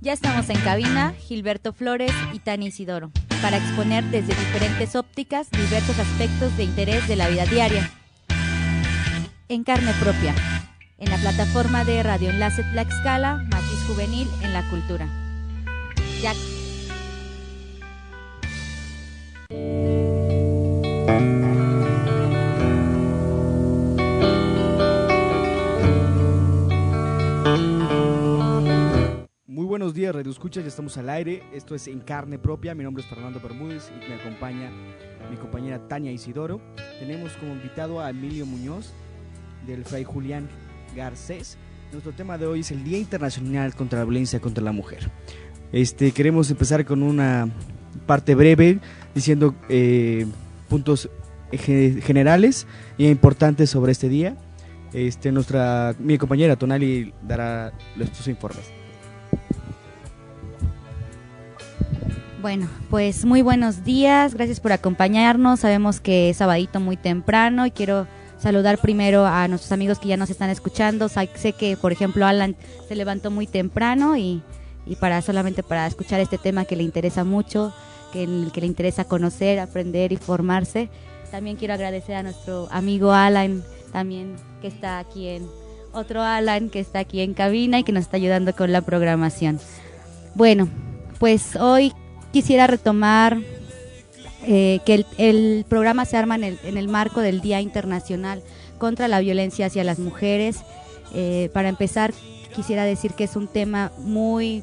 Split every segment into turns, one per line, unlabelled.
Ya estamos en cabina, Gilberto Flores y Tania Isidoro, para exponer desde diferentes ópticas diversos aspectos de interés de la vida diaria. En carne propia, en la plataforma de Radio Enlace Tlaxcala, Matiz Juvenil en la Cultura. Ya.
Muy buenos días, Radio Escuchas, ya estamos al aire. Esto es En Carne Propia. Mi nombre es Fernando Bermúdez y me acompaña mi compañera Tania Isidoro. Tenemos como invitado a Emilio Muñoz del Fray Julián Garcés. Nuestro tema de hoy es el Día Internacional contra la Violencia contra la Mujer. Queremos empezar con una parte breve diciendo puntos generales e importantes sobre este día. Mi compañera Tonali dará estos informes.
Bueno, pues muy buenos días, gracias por acompañarnos. Sabemos que es sabadito muy temprano y quiero saludar primero a nuestros amigos que ya nos están escuchando. Sé que, por ejemplo, Alan se levantó muy temprano y solamente para escuchar este tema que le interesa mucho, que le interesa conocer, aprender y formarse. También quiero agradecer a nuestro amigo Alan, también que está aquí otro Alan que está aquí en cabina y que nos está ayudando con la programación. Bueno, pues hoy quisiera retomar que el programa se arma en el marco del Día Internacional contra la Violencia hacia las Mujeres. Para empezar, quisiera decir que es un tema muy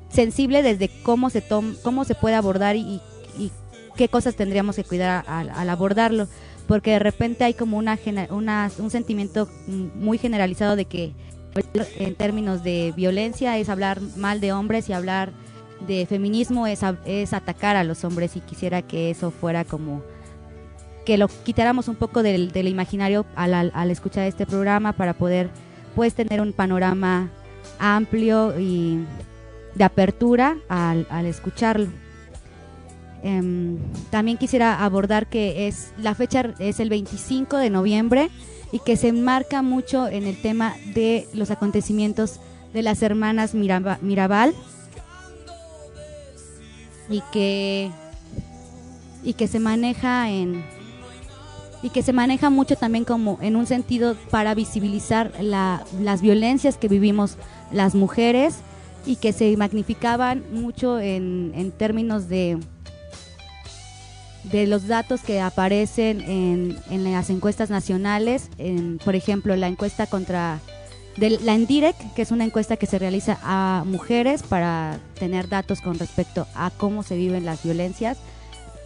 sensible desde cómo se puede abordar y qué cosas tendríamos que cuidar al abordarlo, porque de repente hay como un sentimiento muy generalizado de que en términos de violencia es hablar mal de hombres y hablar de feminismo es atacar a los hombres, y quisiera que eso fuera como que lo quitáramos un poco del imaginario al escuchar este programa, para poder pues tener un panorama amplio y de apertura al escucharlo. También quisiera abordar que la fecha es el 25 de noviembre y que se enmarca mucho en el tema de los acontecimientos de las hermanas Mirabal, y que se maneja mucho también como en un sentido para visibilizar las violencias que vivimos las mujeres, y que se magnificaban mucho en términos de los datos que aparecen en las encuestas nacionales. Por ejemplo, la encuesta de la ENDIREC, que es una encuesta que se realiza a mujeres para tener datos con respecto a cómo se viven las violencias,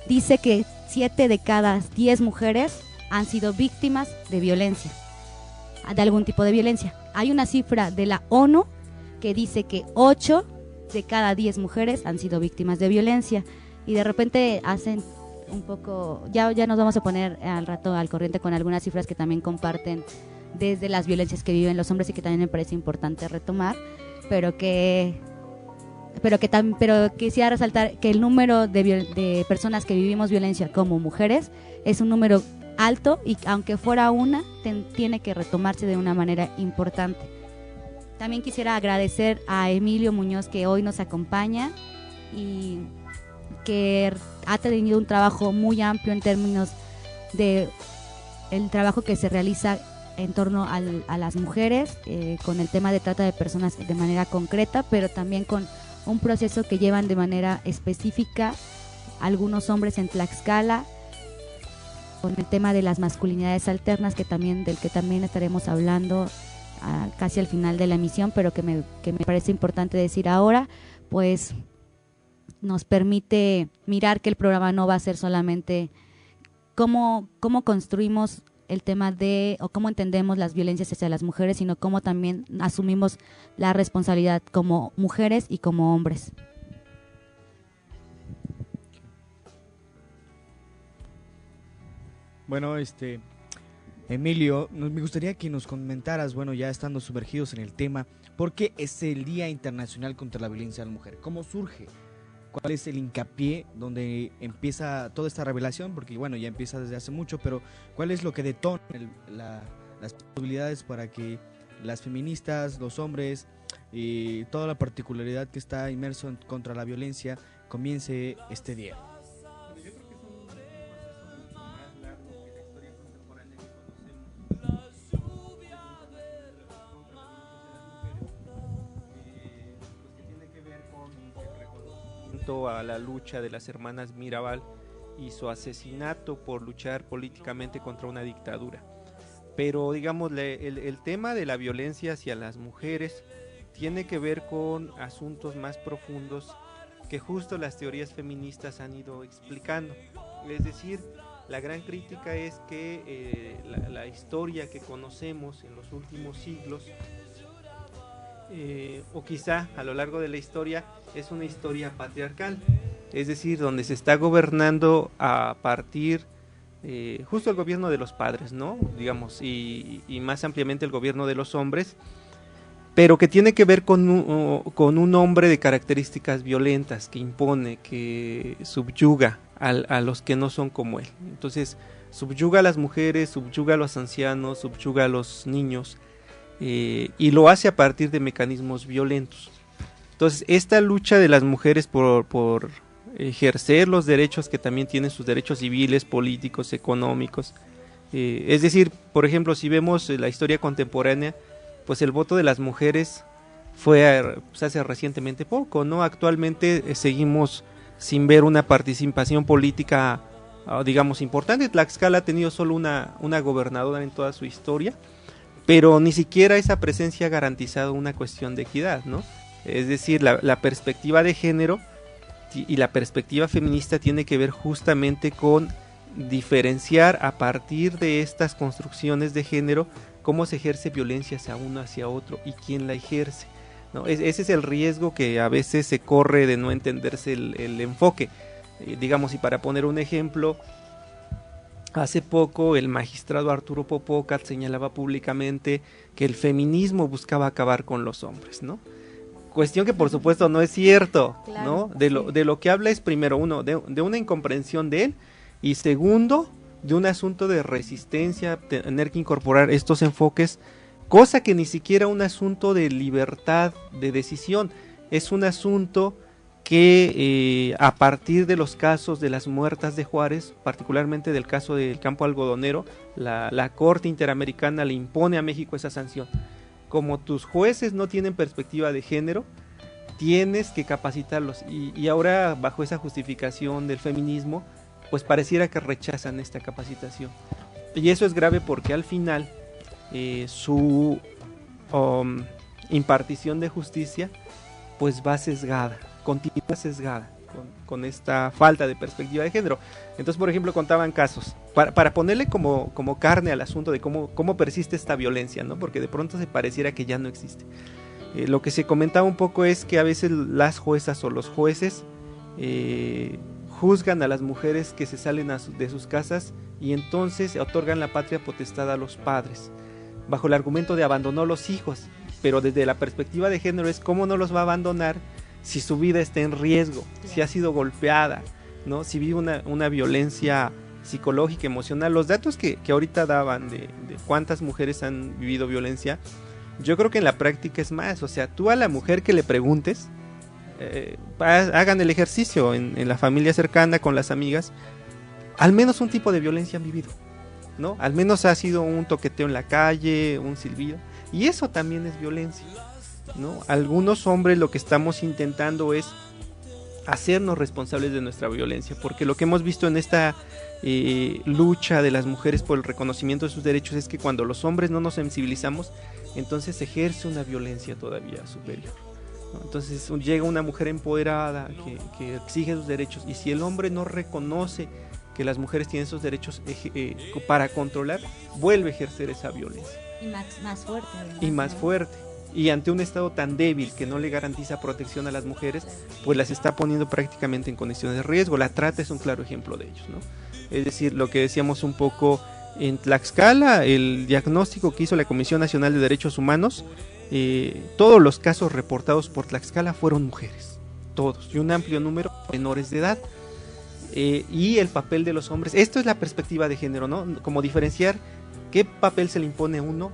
dice que 7 de cada 10 mujeres han sido víctimas de violencia, de algún tipo de violencia. Hay una cifra de la ONU que dice que 8 de cada 10 mujeres han sido víctimas de violencia, y de repente hacen un poco, ya nos vamos a poner al rato al corriente con algunas cifras que también comparten desde las violencias que viven los hombres, y que también me parece importante retomar, pero quisiera resaltar que el número de personas que vivimos violencia como mujeres es un número alto, y aunque fuera tiene que retomarse de una manera importante. También quisiera agradecer a Emilio Muñoz, que hoy nos acompaña y que ha tenido un trabajo muy amplio en términos de el trabajo que se realiza en torno a las mujeres, con el tema de trata de personas de manera concreta, pero también con un proceso que llevan de manera específica algunos hombres en Tlaxcala, con el tema de las masculinidades alternas, del que también estaremos hablando casi al final de la emisión, pero que me parece importante decir ahora, pues nos permite mirar que el programa no va a ser solamente cómo construimos el tema o cómo entendemos las violencias hacia las mujeres, sino cómo también asumimos la responsabilidad como mujeres y como hombres.
Bueno, Emilio, me gustaría que nos comentaras, bueno, ya estando sumergidos en el tema, ¿por qué es el Día Internacional contra la Violencia a la Mujer? ¿Cómo surge? ¿Cuál es el hincapié donde empieza toda esta revelación? Porque bueno, ya empieza desde hace mucho, pero ¿cuál es lo que detona las posibilidades para que las feministas, los hombres, y toda la particularidad que está inmerso contra la violencia comience este día.
Yo creo que es un proceso más largo que la historia contemporánea que conocemos. Pues que tiene que ver con el reconocimiento a la lucha de las hermanas Mirabal y su asesinato por luchar políticamente contra una dictadura. Pero digamos, el tema de la violencia hacia las mujeres tiene que ver con asuntos más profundos que justo las teorías feministas han ido explicando. Es decir, la gran crítica es que la historia que conocemos en los últimos siglos, o quizá a lo largo de la historia, es una historia patriarcal, es decir, donde se está gobernando a partir justo el gobierno de los padres, ¿no? Digamos, y más ampliamente el gobierno de los hombres, pero que tiene que ver con un hombre de características violentas, que impone, que subyuga a los que no son como él. Entonces, subyuga a las mujeres, subyuga a los ancianos, subyuga a los niños, y lo hace a partir de mecanismos violentos. Entonces, esta lucha de las mujeres por ejercer los derechos que también tienen sus derechos civiles, políticos, económicos, es decir, por ejemplo, si vemos la historia contemporánea, pues el voto de las mujeres fue pues hace recientemente poco, ¿no? Actualmente seguimos sin ver una participación política, digamos, importante. Tlaxcala ha tenido solo una gobernadora en toda su historia, pero ni siquiera esa presencia ha garantizado una cuestión de equidad, ¿no? Es decir, la perspectiva de género y la perspectiva feminista tiene que ver justamente con diferenciar a partir de estas construcciones de género cómo se ejerce violencia hacia uno, hacia otro y quién la ejerce, ¿no? Ese es el riesgo que a veces se corre de no entenderse el enfoque. Digamos, y para poner un ejemplo, hace poco el magistrado Arturo Popócat señalaba públicamente que el feminismo buscaba acabar con los hombres, ¿no? Cuestión que por supuesto no es cierto,
claro,
¿no? De lo que habla es primero de una incomprensión de él, y segundo, de un asunto de resistencia, tener que incorporar estos enfoques, cosa que ni siquiera un asunto de libertad de decisión, es un asunto que a partir de los casos de las muertas de Juárez, particularmente del caso del campo algodonero, la Corte Interamericana le impone a México esa sanción. Como tus jueces no tienen perspectiva de género, tienes que capacitarlos, y ahora bajo esa justificación del feminismo, pues pareciera que rechazan esta capacitación, y eso es grave porque al final su impartición de justicia pues va sesgada, continúa sesgada con esta falta de perspectiva de género. Entonces, por ejemplo, contaban casos para ponerle como carne al asunto de cómo persiste esta violencia, ¿no? Porque de pronto se pareciera que ya no existe. Lo que se comentaba un poco es que a veces las juezas o los jueces juzgan a las mujeres que se salen de sus casas y entonces otorgan la patria potestad a los padres, bajo el argumento de abandonó los hijos, pero desde la perspectiva de género es cómo no los va a abandonar si su vida está en riesgo, si ha sido golpeada, ¿no? Si vive una violencia psicológica, emocional. Los datos que ahorita daban de cuántas mujeres han vivido violencia, yo creo que en la práctica es más. O sea, tú a la mujer que le preguntes, hagan el ejercicio en la familia cercana, con las amigas, al menos un tipo de violencia han vivido, ¿no? Al menos ha sido un toqueteo en la calle, un silbido, y eso también es violencia, ¿no? Algunos hombres lo que estamos intentando es hacernos responsables de nuestra violencia, porque lo que hemos visto en esta lucha de las mujeres por el reconocimiento de sus derechos es que cuando los hombres no nos sensibilizamos, entonces se ejerce una violencia todavía superior, ¿no? Entonces llega una mujer empoderada que exige sus derechos, y si el hombre no reconoce que las mujeres tienen esos derechos para controlar, vuelve a ejercer esa violencia.
Y más fuerte. Además,
y más fuerte. Y ante un Estado tan débil que no le garantiza protección a las mujeres, pues las está poniendo prácticamente en condiciones de riesgo. La trata es un claro ejemplo de ellos, ¿no? Es decir, lo que decíamos un poco en Tlaxcala, el diagnóstico que hizo la Comisión Nacional de Derechos Humanos, todos los casos reportados por Tlaxcala fueron mujeres, todos, y un amplio número menores de edad. Y el papel de los hombres, esto es la perspectiva de género, ¿no? Como diferenciar qué papel se le impone a uno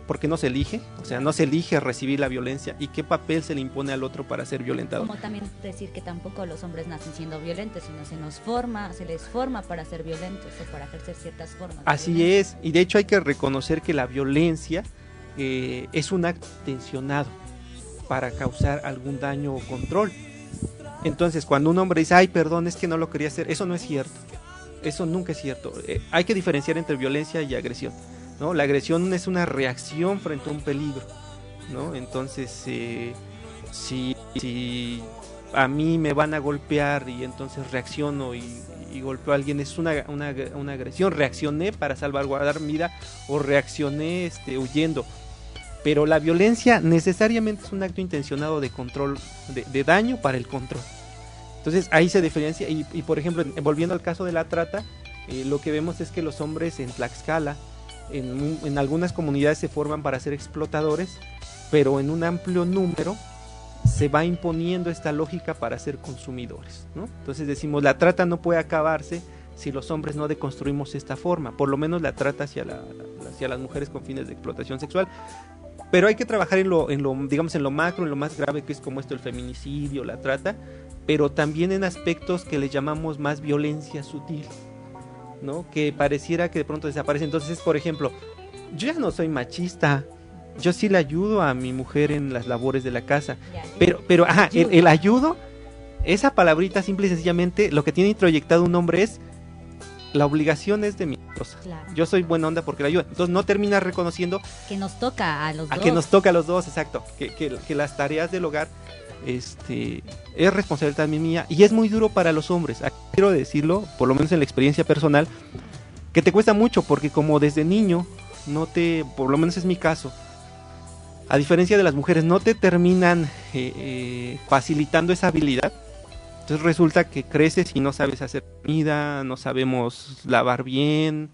porque no se elige, o sea, no se elige recibir la violencia, y qué papel se le impone al otro para ser violentado.
Como también decir que tampoco los hombres nacen siendo violentos, sino se les forma para ser violentos o para ejercer ciertas formas.
Así es, y de hecho hay que reconocer que la violencia es un acto intencionado para causar algún daño o control. Entonces, cuando un hombre dice, ay, perdón, es que no lo quería hacer, eso no es cierto. Eso nunca es cierto. Hay que diferenciar entre violencia y agresión, ¿no? La agresión es una reacción frente a un peligro, ¿no? Entonces, si a mí me van a golpear y entonces reacciono y golpeo a alguien, es una agresión. Reaccioné para salvaguardar mi vida o reaccioné huyendo. Pero la violencia necesariamente es un acto intencionado de control, de daño para el control. Entonces ahí se diferencia y por ejemplo, volviendo al caso de la trata, lo que vemos es que los hombres en Tlaxcala, en algunas comunidades se forman para ser explotadores, pero en un amplio número se va imponiendo esta lógica para ser consumidores, ¿no? Entonces decimos, la trata no puede acabarse si los hombres no deconstruimos esta forma, por lo menos la trata hacia las mujeres con fines de explotación sexual. Pero hay que trabajar en lo macro, en lo más grave, que es como esto, el feminicidio, la trata, pero también en aspectos que le llamamos más violencia sutil, ¿no? Que pareciera que de pronto desaparece. Entonces, por ejemplo, yo ya no soy machista, yo sí le ayudo a mi mujer en las labores de la casa, pero el ayudo, esa palabrita simple y sencillamente, lo que tiene introyectado un hombre es, la obligación es de mi esposa. Claro. Yo soy buena onda porque la ayudo. Entonces no termina reconociendo
que nos toca a los dos.
Que nos toca a los dos, exacto. Que las tareas del hogar es responsabilidad también mía. Y es muy duro para los hombres. Aquí quiero decirlo, por lo menos en la experiencia personal, que te cuesta mucho porque como desde niño, por lo menos es mi caso, a diferencia de las mujeres, no te terminan facilitando esa habilidad. Entonces resulta que creces y no sabes hacer comida, no sabemos lavar bien,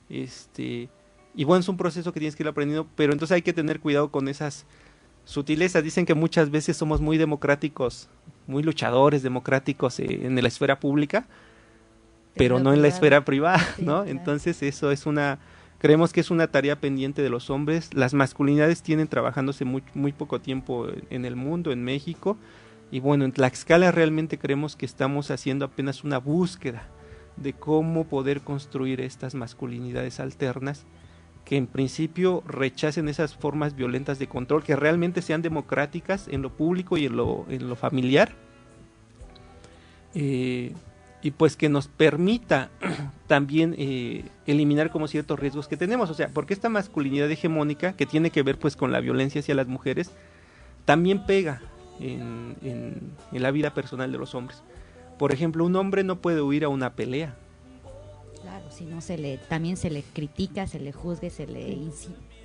y bueno, es un proceso que tienes que ir aprendiendo, pero entonces hay que tener cuidado con esas sutilezas. Dicen que muchas veces somos muy democráticos, muy luchadores democráticos en la esfera pública, pero no en la esfera privada, sí, ¿no? Claro. Entonces eso es creemos que es una tarea pendiente de los hombres. Las masculinidades tienen trabajándose muy poco tiempo en el mundo, en México. Y bueno, en Tlaxcala realmente creemos que estamos haciendo apenas una búsqueda de cómo poder construir estas masculinidades alternas que en principio rechacen esas formas violentas de control, que realmente sean democráticas en lo público y en lo familiar, y pues que nos permita también eliminar como ciertos riesgos que tenemos. O sea, porque esta masculinidad hegemónica que tiene que ver pues con la violencia hacia las mujeres también pega en la vida personal de los hombres. Por ejemplo, un hombre no puede huir a una pelea.
Claro, si no también se le critica, se le juzga, se le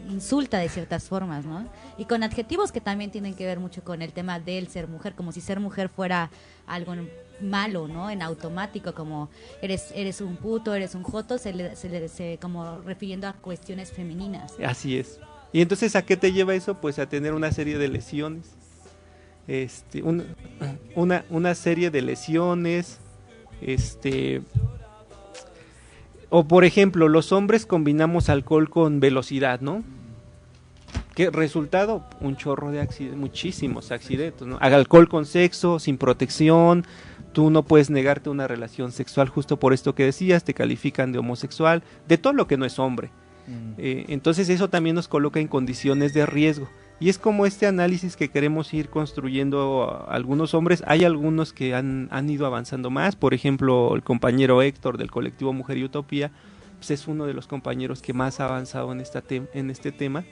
insulta de ciertas formas, ¿no? Y con adjetivos que también tienen que ver mucho con el tema del ser mujer, como si ser mujer fuera algo malo, ¿no? En automático, como eres un puto, eres un joto, se como refiriendo a cuestiones femeninas.
Así es. Y entonces, ¿a qué te lleva eso? Pues a tener una serie de lesiones. Una serie de lesiones, o por ejemplo, los hombres combinamos alcohol con velocidad, ¿no? ¿Qué resultado? Un chorro de accidentes, muchísimos accidentes, ¿no? Alcohol con sexo, sin protección, tú no puedes negarte una relación sexual justo por esto que decías, te califican de homosexual, de todo lo que no es hombre. Entonces eso también nos coloca en condiciones de riesgo. Y es como este análisis que queremos ir construyendo algunos hombres. Hay algunos que han ido avanzando más. Por ejemplo, el compañero Héctor del colectivo Mujer y Utopía, pues es uno de los compañeros que más ha avanzado en este tema.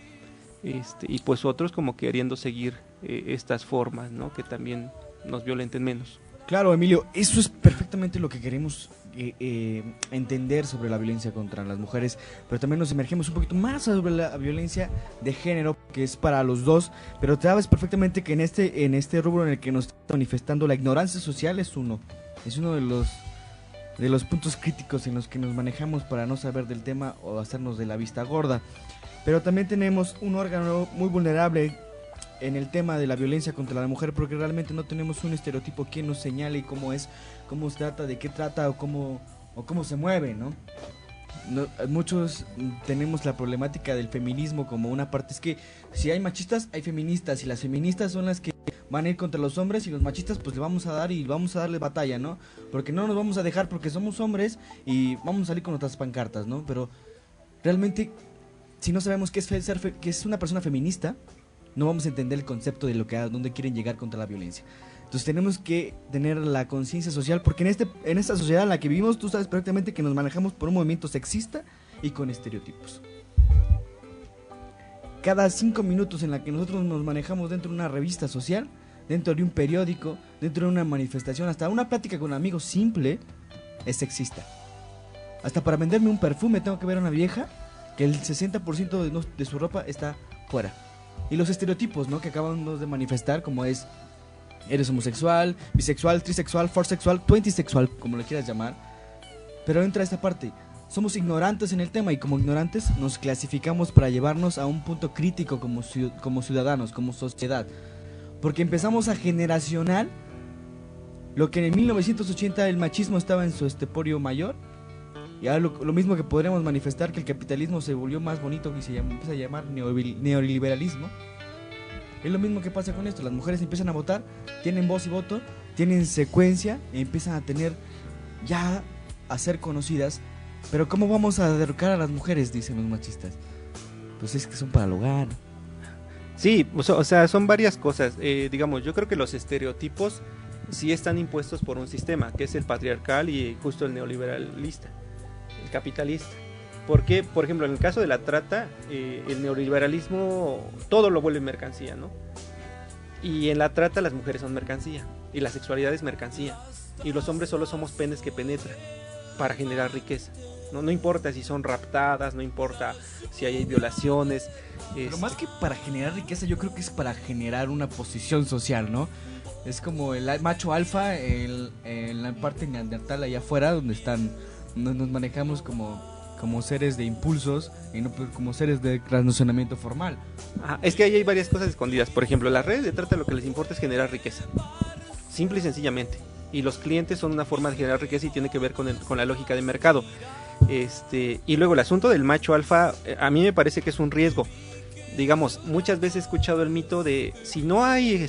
Y pues otros como queriendo seguir estas formas, ¿no? Que también nos violenten menos.
Claro, Emilio, eso es perfectamente lo que queremos entender sobre la violencia contra las mujeres, pero también nos emergemos un poquito más sobre la violencia de género, que es para los dos, pero te sabes perfectamente que en este rubro en el que nos está manifestando la ignorancia social es uno de los puntos críticos en los que nos manejamos para no saber del tema o hacernos de la vista gorda. Pero también tenemos un órgano muy vulnerable en el tema de la violencia contra la mujer, porque realmente no tenemos un estereotipo que nos señale cómo es, cómo se trata, de qué trata o cómo se mueve, ¿no? muchos tenemos la problemática del feminismo como una parte. Es que si hay machistas, hay feministas, y las feministas son las que van a ir contra los hombres, y los machistas pues le vamos a dar y vamos a darle batalla, ¿no? Porque no nos vamos a dejar porque somos hombres y vamos a salir con nuestras pancartas, ¿no? Pero realmente, si no sabemos qué es que es una persona feminista, no vamos a entender el concepto de a dónde quieren llegar contra la violencia. Entonces tenemos que tener la conciencia social, porque en esta sociedad en la que vivimos, tú sabes perfectamente que nos manejamos por un movimiento sexista y con estereotipos. Cada 5 minutos en la que nosotros nos manejamos dentro de una revista social, dentro de un periódico, dentro de una manifestación, hasta una plática con amigos simple, es sexista. Hasta para venderme un perfume tengo que ver a una vieja que el 60% de su ropa está fuera. Y los estereotipos, ¿no?, que acabamos de manifestar, como es: eres homosexual, bisexual, trisexual, forsexual, twentisexual, como le quieras llamar. Pero entra esta parte: somos ignorantes en el tema, y como ignorantes nos clasificamos para llevarnos a un punto crítico como ciudadanos, como sociedad. Porque empezamos a generacionar lo que en 1980 el machismo estaba en su esteporio mayor. Y ahora lo mismo que podríamos manifestar, que el capitalismo se volvió más bonito y se empieza a llamar neoliberalismo. Es lo mismo que pasa con esto: las mujeres empiezan a votar, tienen voz y voto, tienen secuencia, y empiezan a tener, ya a ser conocidas. Pero ¿cómo vamos a derrocar a las mujeres?, dicen los machistas. Pues es que son para el hogar.
Sí, o sea, son varias cosas. Digamos, yo creo que los estereotipos sí están impuestos por un sistema, que es el patriarcal y justo el neoliberalista, el capitalista. Porque, por ejemplo, en el caso de la trata, el neoliberalismo todo lo vuelve mercancía, ¿no? Y en la trata las mujeres son mercancía, y la sexualidad es mercancía, y los hombres solo somos penes que penetran para generar riqueza. No importa si son raptadas, no importa si hay violaciones.
Pero más que para generar riqueza, yo creo que es para generar una posición social, ¿no? Es como el macho alfa en la parte neandertal allá afuera, donde nos manejamos como seres de impulsos y no como seres de relacionamiento formal.
Es que ahí hay varias cosas escondidas. Por ejemplo, las redes de trata lo que les importa es generar riqueza, simple y sencillamente. Y los clientes son una forma de generar riqueza y tiene que ver con la lógica de mercado. Y luego el asunto del macho alfa, a mí me parece que es un riesgo. Digamos, muchas veces he escuchado el mito de si no hay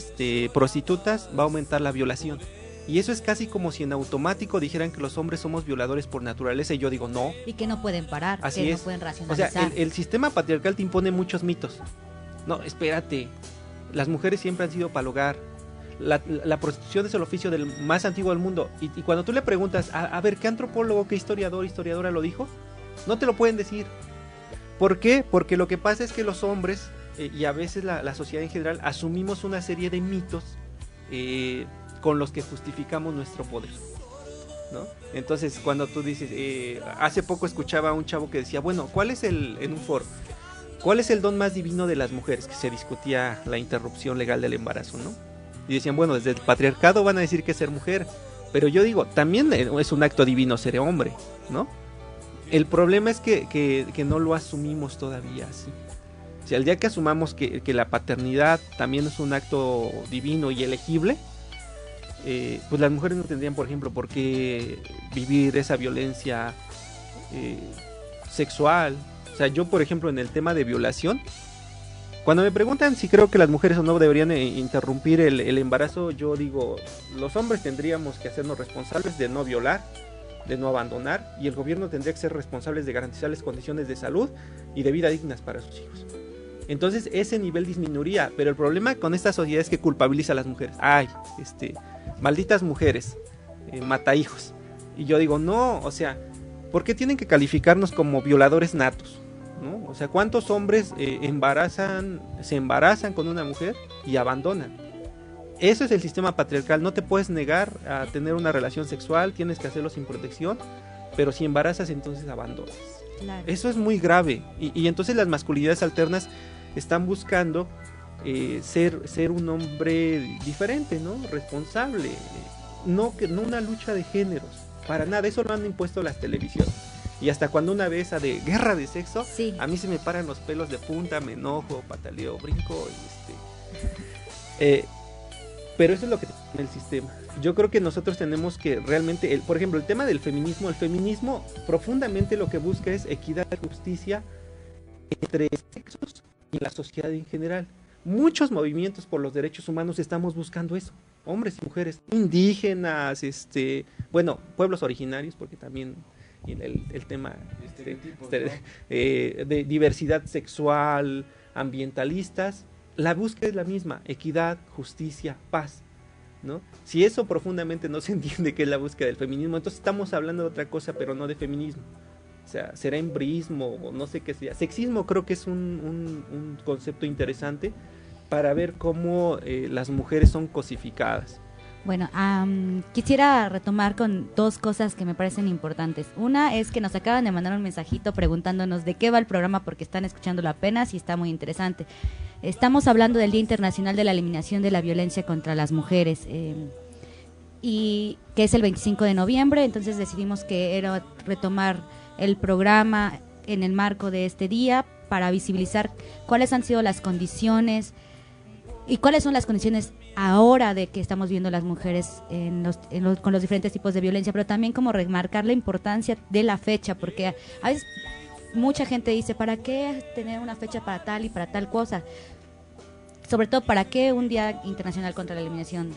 prostitutas, va a aumentar la violación. Y eso es casi como si en automático dijeran que los hombres somos violadores por naturaleza, y yo digo no.
Y que no pueden parar,
así
que
es.
no pueden racionalizar.
O sea, el sistema patriarcal te impone muchos mitos. No, espérate, las mujeres siempre han sido para el hogar. La prostitución es el oficio del más antiguo del mundo. Y cuando tú le preguntas, a ver, ¿qué antropólogo, qué historiadora lo dijo? No te lo pueden decir. ¿Por qué? Porque lo que pasa es que los hombres, y a veces la sociedad en general, asumimos una serie de mitos con los que justificamos nuestro poder, ¿no? Entonces, cuando tú dices, hace poco escuchaba a un chavo que decía, bueno, ¿cuál es en un foro, cuál es el don más divino de las mujeres? Que se discutía la interrupción legal del embarazo, ¿no? Y decían, bueno, desde el patriarcado van a decir que es ser mujer, pero yo digo, también es un acto divino ser hombre, ¿no? El problema es que no lo asumimos todavía así. O sea, el día que asumamos que la paternidad también es un acto divino y elegible, pues las mujeres no tendrían, por ejemplo, por qué vivir esa violencia sexual. O sea, yo, por ejemplo, en el tema de violación, cuando me preguntan si creo que las mujeres o no deberían interrumpir el embarazo, yo digo, los hombres tendríamos que hacernos responsables de no violar, de no abandonar, y el gobierno tendría que ser responsables de garantizarles condiciones de salud y de vida dignas para sus hijos. Entonces ese nivel disminuiría, pero el problema con esta sociedad es que culpabiliza a las mujeres. Ay, malditas mujeres, matahijos. Y yo digo, no, o sea, ¿por qué tienen que calificarnos como violadores natos? ¿No? O sea, ¿cuántos hombres se embarazan con una mujer y abandonan? Eso es el sistema patriarcal. No te puedes negar a tener una relación sexual, tienes que hacerlo sin protección, pero si embarazas entonces abandonas. Claro. Eso es muy grave. Y entonces las masculinidades alternas están buscando ser un hombre diferente, ¿no? Responsable. No una lucha de géneros, para nada. Eso lo han impuesto las televisiones. Y hasta cuando una vez de guerra de sexo, sí, a mí se me paran los pelos de punta, me enojo, pataleo, brinco. Pero eso es lo que tiene el sistema. Yo creo que nosotros tenemos que realmente, por ejemplo, el tema del feminismo, el feminismo profundamente lo que busca es equidad y justicia entre sexos y la sociedad en general. Muchos movimientos por los derechos humanos estamos buscando eso, hombres y mujeres, indígenas, bueno, pueblos originarios, porque también el tema de diversidad sexual, ambientalistas, la búsqueda es la misma, equidad, justicia, paz, ¿no? Si eso profundamente no se entiende que es la búsqueda del feminismo, entonces estamos hablando de otra cosa, pero no de feminismo. O sea, será embrismo o no sé qué sea. Sexismo creo que es un concepto interesante para ver cómo las mujeres son cosificadas.
Bueno, quisiera retomar con dos cosas que me parecen importantes. Una es que nos acaban de mandar un mensajito preguntándonos de qué va el programa porque están escuchándolo apenas y está muy interesante. Estamos hablando del Día Internacional de la Eliminación de la Violencia contra las Mujeres, y que es el 25 de noviembre, entonces decidimos que era retomar el programa en el marco de este día para visibilizar cuáles han sido las condiciones y cuáles son las condiciones ahora de que estamos viendo las mujeres con los diferentes tipos de violencia, pero también como remarcar la importancia de la fecha, porque a veces mucha gente dice, ¿para qué tener una fecha para tal y para tal cosa? Sobre todo, ¿para qué un Día Internacional contra la Eliminación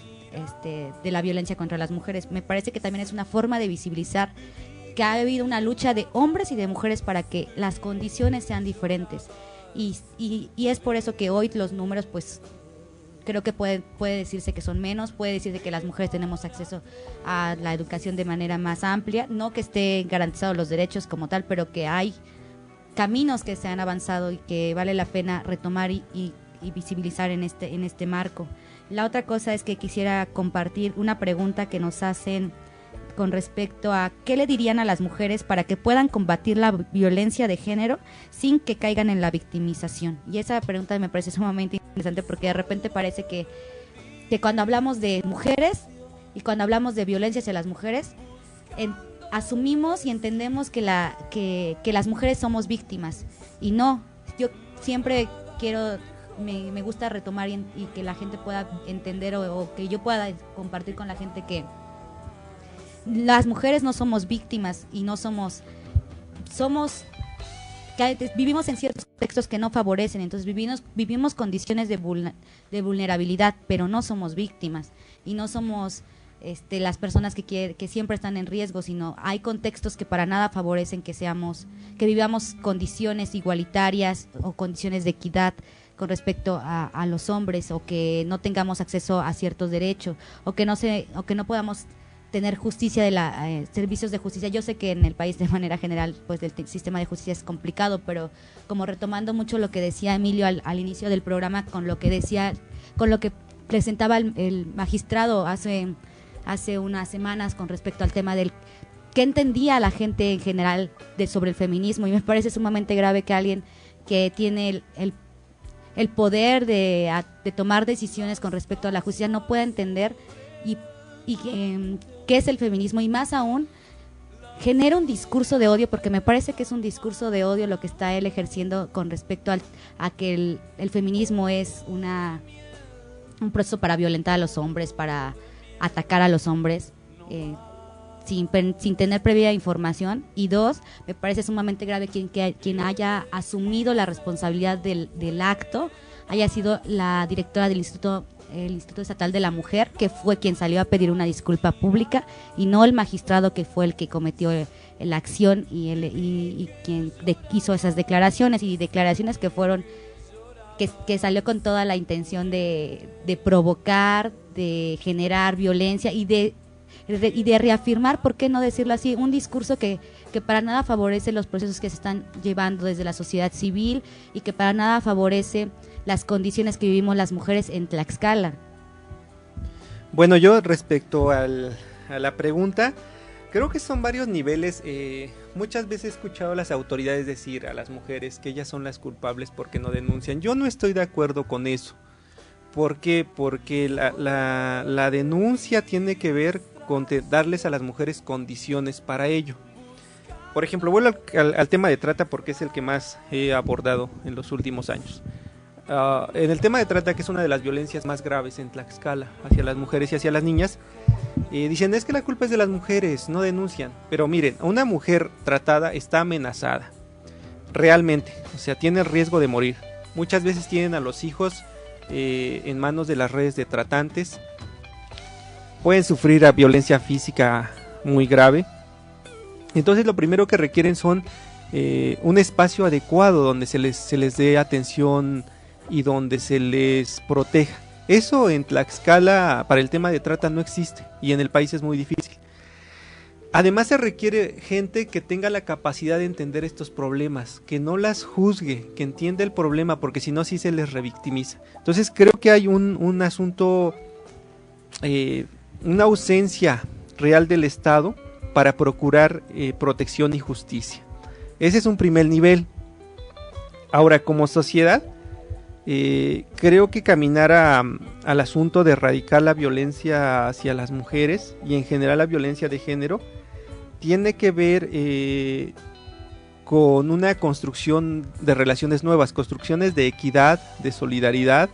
de la Violencia contra las Mujeres? Me parece que también es una forma de visibilizar que ha habido una lucha de hombres y de mujeres para que las condiciones sean diferentes. Y es por eso que hoy los números, pues, creo que puede decirse que son menos, puede decirse que las mujeres tenemos acceso a la educación de manera más amplia, no que estén garantizados los derechos como tal, pero que hay caminos que se han avanzado y que vale la pena retomar y visibilizar en este marco. La otra cosa es que quisiera compartir una pregunta que nos hacen con respecto a qué le dirían a las mujeres para que puedan combatir la violencia de género sin que caigan en la victimización. Y esa pregunta me parece sumamente interesante porque de repente parece que cuando hablamos de mujeres y cuando hablamos de violencia hacia las mujeres, asumimos y entendemos que las mujeres somos víctimas. Y no, yo siempre me gusta retomar y que la gente pueda entender o que yo pueda compartir con la gente que las mujeres no somos víctimas y no vivimos en ciertos contextos que no favorecen, entonces vivimos condiciones de vulnerabilidad, pero no somos víctimas y no somos las personas que siempre están en riesgo, sino hay contextos que para nada favorecen que vivamos condiciones igualitarias o condiciones de equidad con respecto a los hombres, o que no tengamos acceso a ciertos derechos, o que no podamos tener justicia servicios de justicia. Yo sé que en el país de manera general pues el sistema de justicia es complicado, pero como retomando mucho lo que decía Emilio al inicio del programa, con lo que presentaba el magistrado hace unas semanas con respecto al tema del qué entendía la gente en general sobre el feminismo, y me parece sumamente grave que alguien que tiene el poder de tomar decisiones con respecto a la justicia no pueda entender y qué es el feminismo, y más aún genera un discurso de odio, porque me parece que es un discurso de odio lo que está él ejerciendo con respecto a que el feminismo es un proceso para violentar a los hombres, para atacar a los hombres sin tener previa información. Y dos, me parece sumamente grave quien haya asumido la responsabilidad del acto haya sido la directora del Instituto Estatal de la Mujer, que fue quien salió a pedir una disculpa pública, y no el magistrado, que fue el que cometió la acción y quien hizo esas declaraciones que salió con toda la intención de provocar, de generar violencia y de reafirmar, ¿por qué no decirlo así?, un discurso que para nada favorece los procesos que se están llevando desde la sociedad civil y que para nada favorece las condiciones que vivimos las mujeres en Tlaxcala.
Bueno, yo respecto a la pregunta, creo que son varios niveles. Muchas veces he escuchado a las autoridades decir a las mujeres que ellas son las culpables porque no denuncian. Yo no estoy de acuerdo con eso. ¿Por qué? Porque la denuncia tiene que ver con darles a las mujeres condiciones para ello. Por ejemplo, vuelvo al tema de trata porque es el que más he abordado en los últimos años. en el tema de trata, que es una de las violencias más graves en Tlaxcala hacia las mujeres y hacia las niñas, dicen es que la culpa es de las mujeres, no denuncian. Pero miren, una mujer tratada está amenazada, realmente, o sea, tiene el riesgo de morir. Muchas veces tienen a los hijos en manos de las redes de tratantes, pueden sufrir a violencia física muy grave. Entonces lo primero que requieren son un espacio adecuado donde se les dé atención y donde se les proteja. Eso en Tlaxcala para el tema de trata no existe y en el país es muy difícil. Además se requiere gente que tenga la capacidad de entender estos problemas, que no las juzgue, que entienda el problema, porque si no sí se les revictimiza. Entonces creo que hay un asunto, una ausencia real del Estado para procurar protección y justicia. Ese es un primer nivel. Ahora, como sociedad, creo que caminar al asunto de erradicar la violencia hacia las mujeres y en general la violencia de género tiene que ver con una construcción de relaciones nuevas, construcciones de equidad, de solidaridad.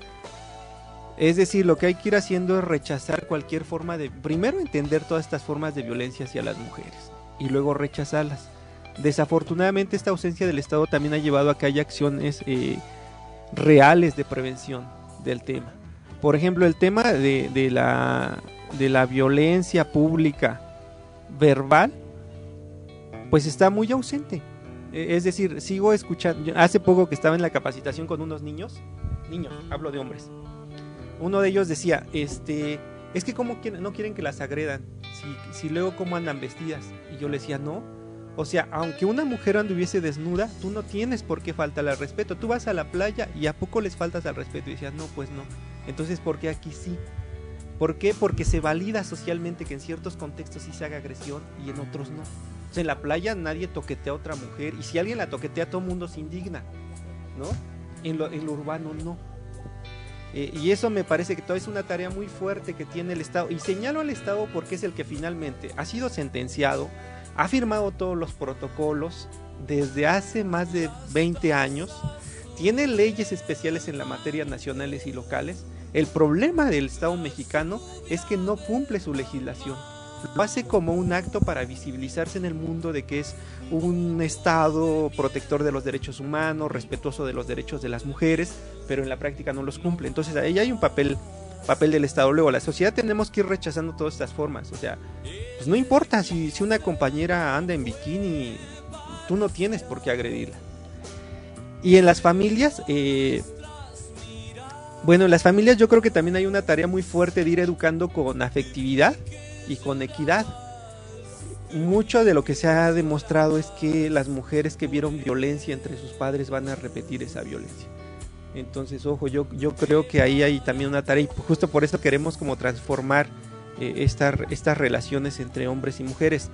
Es decir, lo que hay que ir haciendo es rechazar cualquier forma de, primero entender todas estas formas de violencia hacia las mujeres y luego rechazarlas. Desafortunadamente esta ausencia del Estado también ha llevado a que haya acciones reales de prevención del tema. Por ejemplo, el tema de la violencia pública verbal, pues está muy ausente. Es decir, sigo escuchando, hace poco que estaba en la capacitación con unos niños, hablo de hombres. Uno de ellos decía, es que como no quieren que las agredan, si luego cómo andan vestidas. Y yo le decía, no. O sea, aunque una mujer anduviese desnuda, tú no tienes por qué faltarle al respeto. Tú vas a la playa y ¿a poco les faltas al respeto? Y decías, no, pues no. Entonces, ¿por qué aquí sí? ¿Por qué? Porque se valida socialmente que en ciertos contextos sí se haga agresión y en otros no. O sea, en la playa nadie toquetea a otra mujer y si alguien la toquetea, todo el mundo se indigna, ¿no? En lo urbano no. Y eso me parece que todavía es una tarea muy fuerte que tiene el Estado. Y señalo al Estado porque es el que finalmente ha sido sentenciado, ha firmado todos los protocolos desde hace más de 20 años, tiene leyes especiales en la materia nacionales y locales. El problema del Estado mexicano es que no cumple su legislación. Lo hace como un acto para visibilizarse en el mundo de que es un Estado protector de los derechos humanos, respetuoso de los derechos de las mujeres, pero en la práctica no los cumple. Entonces ahí hay un papel del Estado. Luego, la sociedad tenemos que ir rechazando todas estas formas. O sea, pues no importa si una compañera anda en bikini, tú no tienes por qué agredirla. Y en las familias, en las familias yo creo que también hay una tarea muy fuerte de ir educando con afectividad y con equidad. Mucho de lo que se ha demostrado es que las mujeres que vieron violencia entre sus padres van a repetir esa violencia. Entonces, ojo, yo creo que ahí hay también una tarea y justo por eso queremos como transformar estas relaciones entre hombres y mujeres.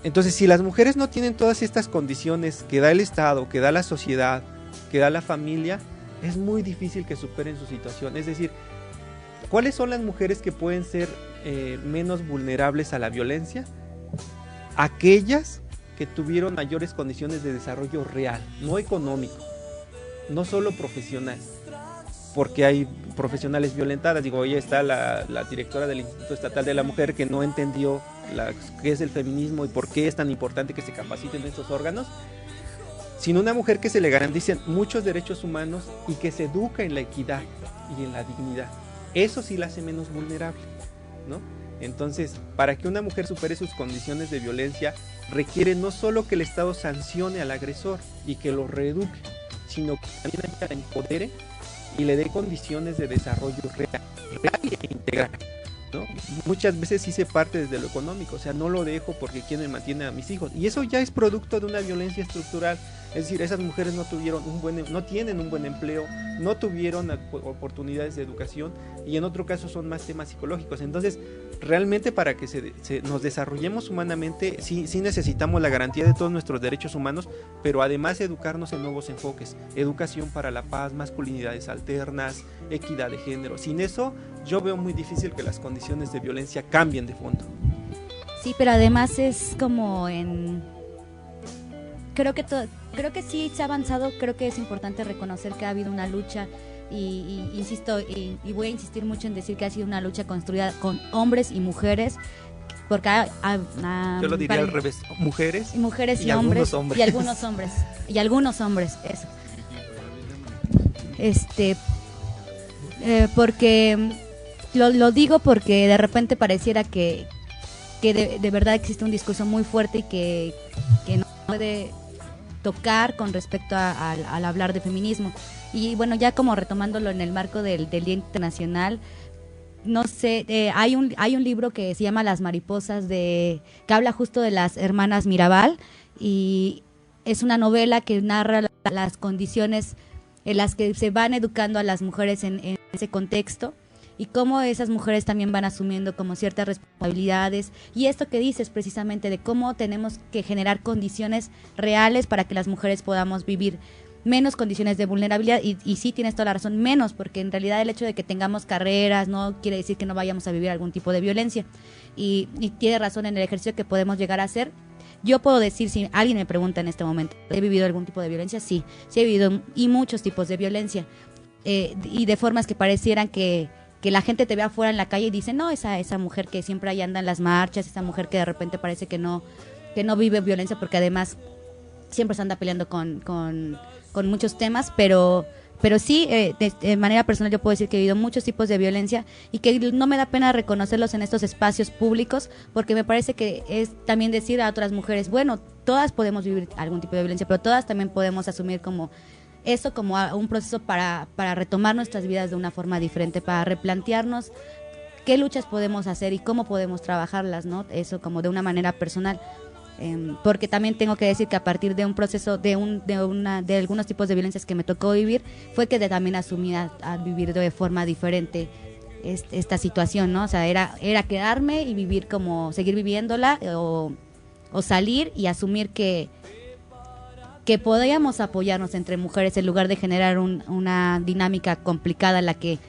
Entonces, si las mujeres no tienen todas estas condiciones que da el Estado, que da la sociedad, que da la familia, es muy difícil que superen su situación. Es decir, ¿cuáles son las mujeres que pueden ser menos vulnerables a la violencia? Aquellas que tuvieron mayores condiciones de desarrollo real, no económico, no solo profesional, porque hay profesionales violentadas. Digo, hoy está la directora del Instituto Estatal de la Mujer que no entendió qué es el feminismo y por qué es tan importante que se capaciten estos órganos, sino una mujer que se le garanticen muchos derechos humanos y que se educa en la equidad y en la dignidad. Eso sí la hace menos vulnerable, ¿no? Entonces, para que una mujer supere sus condiciones de violencia, requiere no solo que el Estado sancione al agresor y que lo reeduque, sino que también la empodere y le dé condiciones de desarrollo real e integral, ¿no? Muchas veces sí se parte desde lo económico, o sea, no lo dejo porque quien me mantiene a mis hijos, y eso ya es producto de una violencia estructural. Es decir, esas mujeres no tienen un buen empleo, no tuvieron oportunidades de educación y en otro caso son más temas psicológicos. Entonces, realmente para que nos desarrollemos humanamente, sí necesitamos la garantía de todos nuestros derechos humanos, pero además educarnos en nuevos enfoques, educación para la paz, masculinidades alternas, equidad de género. Sin eso, yo veo muy difícil que las condiciones de violencia cambien de fondo.
Sí, pero además es como creo que sí se ha avanzado. Creo que es importante reconocer que ha habido una lucha y insisto y voy a insistir mucho en decir que ha sido una lucha construida con hombres y mujeres, porque
yo lo diría al revés, mujeres
y hombres
hombres.
y algunos hombres eso. Porque lo digo porque de repente pareciera que de verdad existe un discurso muy fuerte y que no puede tocar con respecto al hablar de feminismo. Y bueno, ya como retomándolo en el marco del Día Internacional, no sé, hay un libro que se llama Las mariposas, que habla justo de las hermanas Mirabal, y es una novela que narra las condiciones en las que se van educando a las mujeres en ese contexto, y cómo esas mujeres también van asumiendo como ciertas responsabilidades, y esto que dices precisamente de cómo tenemos que generar condiciones reales para que las mujeres podamos vivir menos condiciones de vulnerabilidad, y sí tienes toda la razón, menos, porque en realidad el hecho de que tengamos carreras no quiere decir que no vayamos a vivir algún tipo de violencia, y tiene razón en el ejercicio que podemos llegar a hacer. Yo puedo decir, si alguien me pregunta en este momento, ¿he vivido algún tipo de violencia? Sí he vivido, y muchos tipos de violencia, y de formas que parecieran que la gente te ve afuera en la calle y dice, no, esa mujer que siempre ahí anda en las marchas, esa mujer que de repente parece que no vive violencia, porque además siempre se anda peleando con muchos temas, pero sí, de manera personal yo puedo decir que he vivido muchos tipos de violencia y que no me da pena reconocerlos en estos espacios públicos, porque me parece que es también decir a otras mujeres, bueno, todas podemos vivir algún tipo de violencia, pero todas también podemos asumir como eso como un proceso para retomar nuestras vidas de una forma diferente, para replantearnos qué luchas podemos hacer y cómo podemos trabajarlas, ¿no? Eso como de una manera personal. Porque también tengo que decir que a partir de un proceso de algunos tipos de violencias que me tocó vivir, fue que también asumí a vivir de forma diferente esta situación, ¿no? O sea, era quedarme y vivir como seguir viviéndola, o salir y asumir que podíamos apoyarnos entre mujeres en lugar de generar una dinámica complicada en la que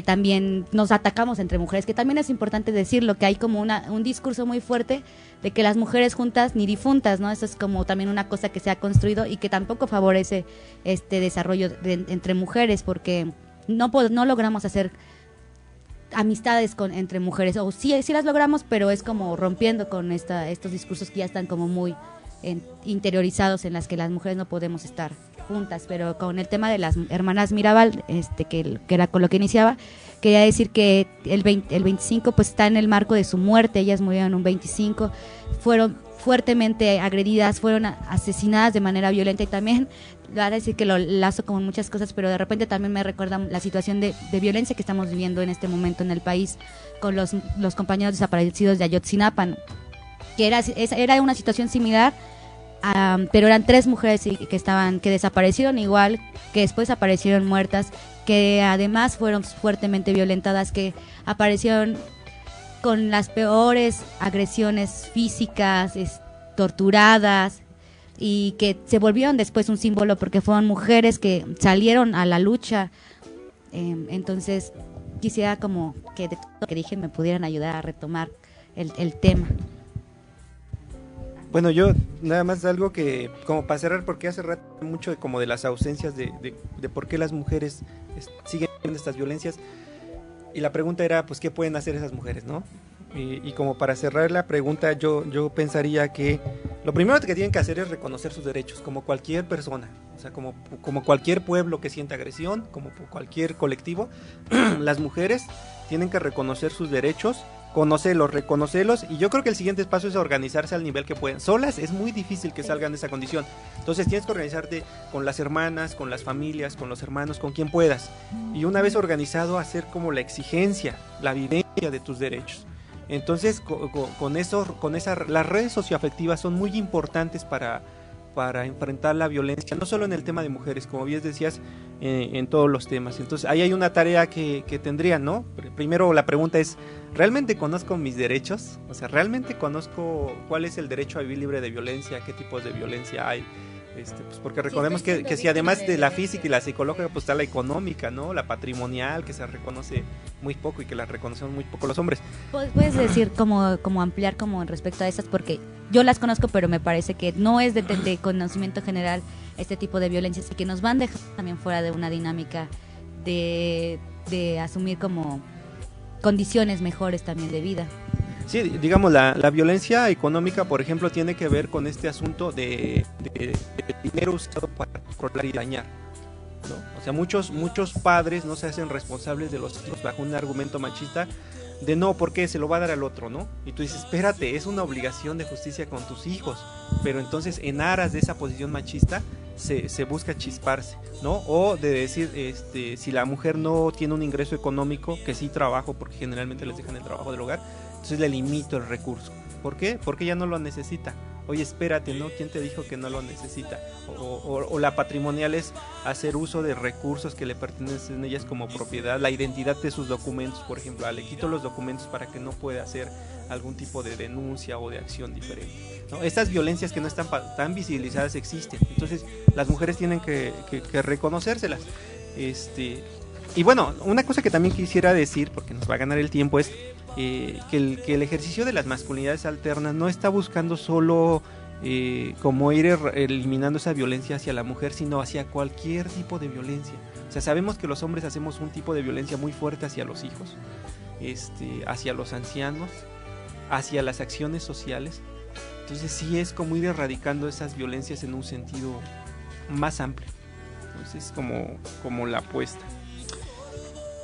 también nos atacamos entre mujeres, que también es importante decirlo, que hay como un discurso muy fuerte de que las mujeres juntas ni difuntas, ¿no? Eso es como también una cosa que se ha construido y que tampoco favorece este desarrollo entre mujeres, porque no logramos hacer amistades entre mujeres, o sí las logramos, pero es como rompiendo con estos discursos que ya están como muy interiorizados, en las que las mujeres no podemos estar juntas. Pero con el tema de las hermanas Mirabal, que era con lo que iniciaba, quería decir que el 25 pues está en el marco de su muerte. Ellas murieron un 25, fueron fuertemente agredidas, fueron asesinadas de manera violenta, y también voy a decir que lo lazo como muchas cosas, pero de repente también me recuerda la situación de violencia que estamos viviendo en este momento en el país con los compañeros desaparecidos de Ayotzinapa, ¿no? Que era una situación similar, pero eran 3 mujeres que desaparecieron, igual que después aparecieron muertas, que además fueron fuertemente violentadas, que aparecieron con las peores agresiones físicas, torturadas, y que se volvieron después un símbolo porque fueron mujeres que salieron a la lucha. Entonces quisiera como que de todo lo que dije me pudieran ayudar a retomar el tema.
Bueno, yo nada más algo que, como para cerrar, porque hace rato mucho como de las ausencias de por qué las mujeres siguen viendo estas violencias, y la pregunta era, pues, ¿qué pueden hacer esas mujeres, no? Y como para cerrar la pregunta, yo pensaría que lo primero que tienen que hacer es reconocer sus derechos, como cualquier persona, o sea, como cualquier pueblo que sienta agresión, como cualquier colectivo, las mujeres tienen que reconocer sus derechos, reconocerlos, y yo creo que el siguiente paso es organizarse al nivel que pueden. Solas es muy difícil que salgan de esa condición, entonces tienes que organizarte con las hermanas, con las familias, con los hermanos, con quien puedas, y una vez organizado hacer como la exigencia, la vivencia de tus derechos. Entonces las redes socioafectivas son muy importantes para enfrentar la violencia, no solo en el tema de mujeres, como bien decías, en todos los temas. Entonces ahí hay una tarea que tendrían, ¿no? Primero la pregunta es, ¿realmente conozco mis derechos? O sea, ¿realmente conozco cuál es el derecho a vivir libre de violencia? ¿Qué tipos de violencia hay? Pues porque recordemos que si además de la física y la psicológica, pues está la económica, ¿no? La patrimonial, que se reconoce muy poco y que la reconocemos muy poco los hombres.
Puedes decir como ampliar como respecto a esas, porque yo las conozco, pero me parece que no es de conocimiento general este tipo de violencias y que nos van dejando también fuera de una dinámica de asumir como condiciones mejores también de vida.
Sí, digamos, la violencia económica, por ejemplo, tiene que ver con este asunto de dinero usado para controlar y dañar, ¿no? O sea, muchos padres no se hacen responsables de los hijos bajo un argumento machista de no, porque se lo va a dar al otro, ¿no? Y tú dices, espérate, es una obligación de justicia con tus hijos, pero entonces en aras de esa posición machista se busca chisparse, ¿no? O de decir, si la mujer no tiene un ingreso económico, que sí trabajo, porque generalmente les dejan el trabajo del hogar, entonces le limito el recurso. ¿Por qué? Porque ella no lo necesita. Oye, espérate, ¿no? ¿Quién te dijo que no lo necesita? O la patrimonial es hacer uso de recursos que le pertenecen a ellas como propiedad, la identidad de sus documentos, por ejemplo, le quito los documentos para que no pueda hacer algún tipo de denuncia o de acción diferente, ¿no? Estas violencias que no están tan visibilizadas existen, entonces las mujeres tienen que reconocérselas. Y bueno, una cosa que también quisiera decir, porque nos va a ganar el tiempo, es que el ejercicio de las masculinidades alternas no está buscando solo como ir eliminando esa violencia hacia la mujer, sino hacia cualquier tipo de violencia. O sea, sabemos que los hombres hacemos un tipo de violencia muy fuerte hacia los hijos, hacia los ancianos, hacia las acciones sociales. Entonces sí es como ir erradicando esas violencias en un sentido más amplio. Entonces es como la apuesta.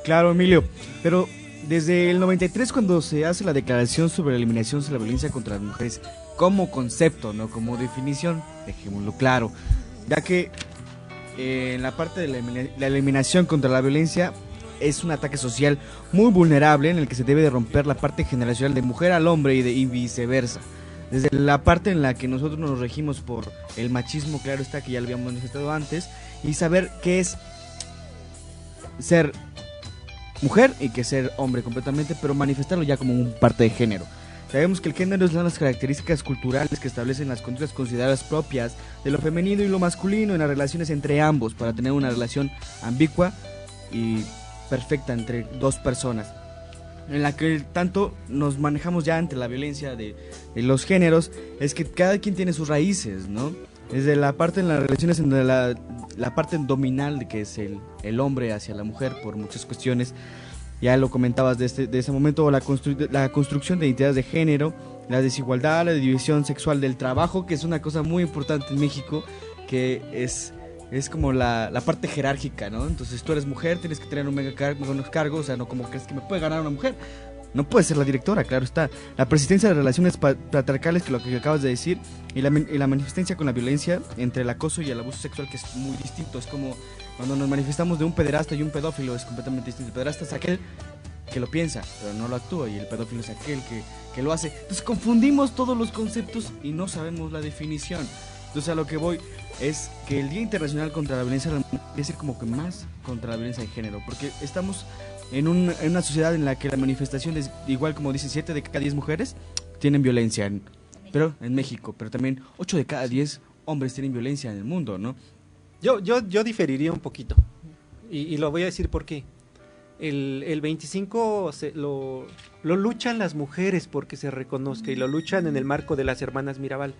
Claro, Emilio, pero desde el 93, cuando se hace la declaración sobre la eliminación de la violencia contra las mujeres como concepto, no como definición, dejémoslo claro, ya que en la parte de la eliminación contra la violencia es un ataque social muy vulnerable en el que se debe de romper la parte generacional de mujer al hombre y viceversa. Desde la parte en la que nosotros nos regimos por el machismo, claro está, que ya lo habíamos manifestado antes, y saber qué es ser mujer y que ser hombre completamente, pero manifestarlo ya como un parte de género. Sabemos que el género es una de las características culturales que establecen las conductas consideradas propias de lo femenino y lo masculino en las relaciones entre ambos, para tener una relación ambigua y perfecta entre dos personas, en la que tanto nos manejamos ya ante la violencia de los géneros. Es que cada quien tiene sus raíces, ¿no? Desde la parte en las relaciones, en la parte dominal, de que es el hombre hacia la mujer por muchas cuestiones, ya lo comentabas de ese momento, la construcción de identidades de género, la desigualdad, la división sexual del trabajo, que es una cosa muy importante en México, que es como la parte jerárquica, ¿no? Entonces tú eres mujer, tienes que tener un mega cargo, o sea, no como crees que me puede ganar una mujer. No puede ser la directora, claro está. La persistencia de relaciones patriarcales, que lo que acabas de decir, y la manifestancia con la violencia entre el acoso y el abuso sexual, que es muy distinto. Es como cuando nos manifestamos de un pederasta y un pedófilo, es completamente distinto. El pederasta es aquel que lo piensa, pero no lo actúa, y el pedófilo es aquel que lo hace. Entonces confundimos todos los conceptos y no sabemos la definición. Entonces a lo que voy es que el Día Internacional contra la Violencia debe ser como que más contra la violencia de género, porque estamos en una sociedad en la que la manifestación es igual, como dice, 7 de cada 10 mujeres tienen violencia, pero en México, pero también 8 de cada 10 hombres tienen violencia en el mundo, ¿no?
Yo diferiría un poquito, y lo voy a decir por qué. El 25 lo luchan las mujeres porque se reconozca, y lo luchan en el marco de las hermanas Mirabal.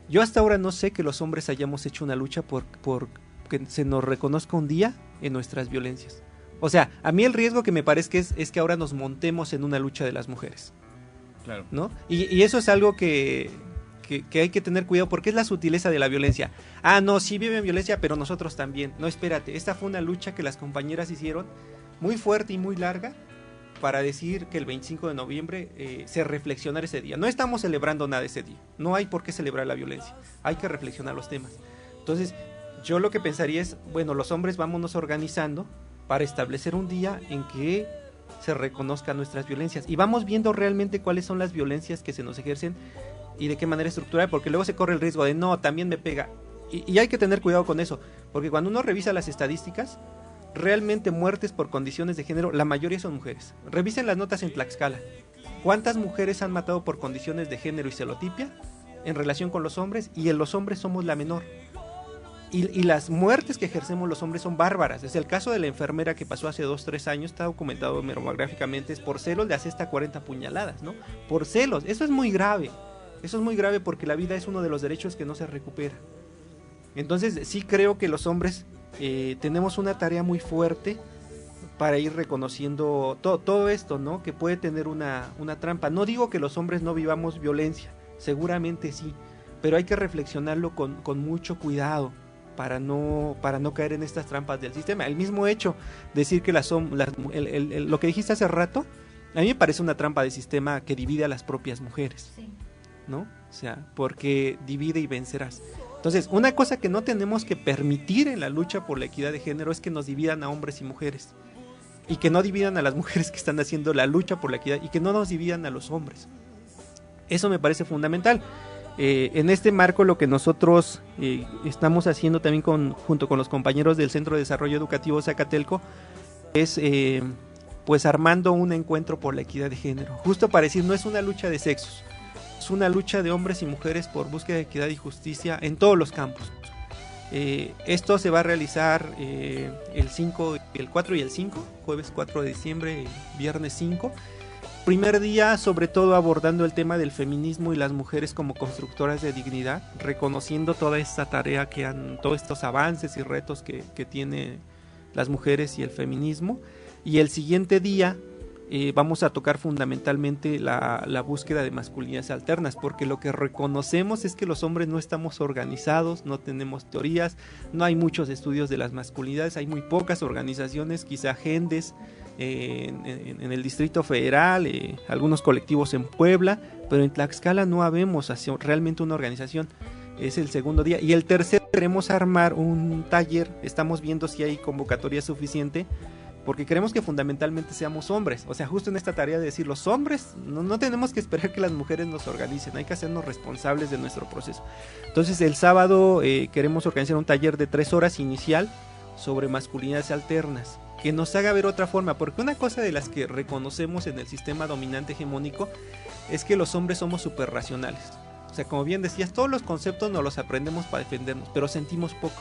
Yo hasta ahora no sé que los hombres hayamos hecho una lucha por que se nos reconozca un día en nuestras violencias. O sea, a mí el riesgo que me parece es que ahora nos montemos en una lucha de las mujeres.
Claro.
¿No? Y eso es algo que hay que tener cuidado, porque es la sutileza de la violencia. Ah, no, sí viven violencia, pero nosotros también. No, espérate, esta fue una lucha que las compañeras hicieron muy fuerte y muy larga para decir que el 25 de noviembre se reflexionara ese día. No estamos celebrando nada ese día. No hay por qué celebrar la violencia. Hay que reflexionar los temas. Entonces, yo lo que pensaría es, bueno, los hombres vámonos organizando para establecer un día en que se reconozcan nuestras violencias, y vamos viendo realmente cuáles son las violencias que se nos ejercen y de qué manera estructural, porque luego se corre el riesgo de no, también me pega, y hay que tener cuidado con eso, porque cuando uno revisa las estadísticas, realmente muertes por condiciones de género, la mayoría son mujeres. Revisen las notas en Tlaxcala, ¿cuántas mujeres han matado por condiciones de género y celotipia? en relación con los hombres, y en los hombres somos la menor. Y las muertes que ejercemos los hombres son bárbaras. Es el caso de la enfermera que pasó hace 2-3 años, está documentado meromagráficamente, es por celos, le hace hasta 40 puñaladas, ¿no? Por celos, eso es muy grave. Eso es muy grave porque la vida es uno de los derechos que no se recupera. Entonces sí creo que los hombres tenemos una tarea muy fuerte para ir reconociendo todo esto, ¿no? Que puede tener una trampa. No digo que los hombres no vivamos violencia, seguramente sí, pero hay que reflexionarlo con mucho cuidado para no caer en estas trampas del sistema. El mismo hecho de decir que lo que dijiste hace rato, a mí me parece una trampa de sistema que divide a las propias mujeres, sí, ¿no? O sea, porque divide y vencerás. Entonces, una cosa que no tenemos que permitir en la lucha por la equidad de género es que nos dividan a hombres y mujeres, y que no dividan a las mujeres que están haciendo la lucha por la equidad, y que no nos dividan a los hombres. Eso me parece fundamental. En este marco, lo que nosotros estamos haciendo también junto con los compañeros del Centro de Desarrollo Educativo Zacatelco es pues armando un encuentro por la equidad de género, justo para decir, no es una lucha de sexos, es una lucha de hombres y mujeres por búsqueda de equidad y justicia en todos los campos. Esto se va a realizar el 5, el 4 y el 5, jueves 4 de diciembre, viernes 5. Primer día, sobre todo abordando el tema del feminismo y las mujeres como constructoras de dignidad, reconociendo toda esta tarea todos estos avances y retos que tiene las mujeres y el feminismo. Y el siguiente día vamos a tocar fundamentalmente la búsqueda de masculinidades alternas, porque lo que reconocemos es que los hombres no estamos organizados, no tenemos teorías, no hay muchos estudios de las masculinidades, hay muy pocas organizaciones, quizá Gendes en el Distrito Federal, algunos colectivos en Puebla, pero en Tlaxcala no habemos realmente una organización. Es el segundo día. Y el tercer, queremos armar un taller, estamos viendo si hay convocatoria suficiente, porque queremos que fundamentalmente seamos hombres, o sea, justo en esta tarea de decir, los hombres no tenemos que esperar que las mujeres nos organicen, hay que hacernos responsables de nuestro proceso. Entonces el sábado queremos organizar un taller de 3 horas inicial sobre masculinidades alternas, que nos haga ver otra forma, porque una cosa de las que reconocemos en el sistema dominante hegemónico es que los hombres somos súper racionales. O sea, como bien decías, todos los conceptos nos los aprendemos para defendernos, pero sentimos poco.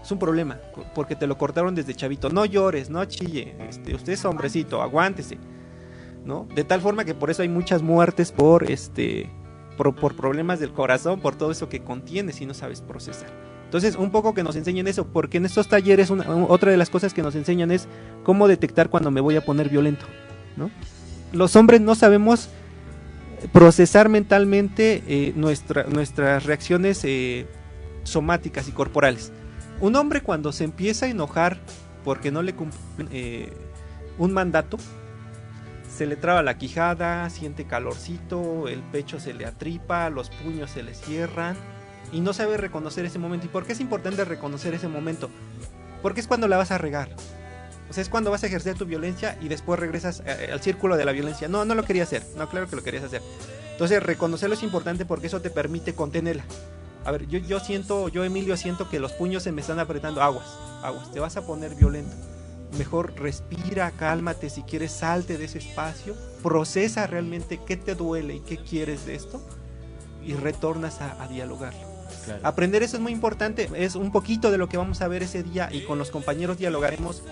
Es un problema, porque te lo cortaron desde chavito. No llores, no chille, usted es hombrecito, aguántese, ¿no? De tal forma que por eso hay muchas muertes por problemas del corazón, por todo eso que contiene si no sabes procesar. Entonces, un poco que nos enseñen eso, porque en estos talleres otra de las cosas que nos enseñan es cómo detectar cuando me voy a poner violento, ¿no? Los hombres no sabemos procesar mentalmente nuestras reacciones somáticas y corporales. Un hombre cuando se empieza a enojar porque no le cumplen un mandato, se le traba la quijada, siente calorcito, el pecho se le atripa, los puños se le cierran y no sabe reconocer ese momento. ¿Y por qué es importante reconocer ese momento? Porque es cuando la vas a regar. O sea, es cuando vas a ejercer tu violencia y después regresas al círculo de la violencia. No lo quería hacer. No, claro que lo querías hacer. Entonces, reconocerlo es importante porque eso te permite contenerla. A ver, yo Emilio siento que los puños se me están apretando. Aguas, te vas a poner violento. Mejor respira, cálmate, si quieres salte de ese espacio, procesa realmente qué te duele y qué quieres de esto y retornas a dialogarlo. Claro. Aprender eso es muy importante, es un poquito de lo que vamos a ver ese día y con los compañeros dialogaremos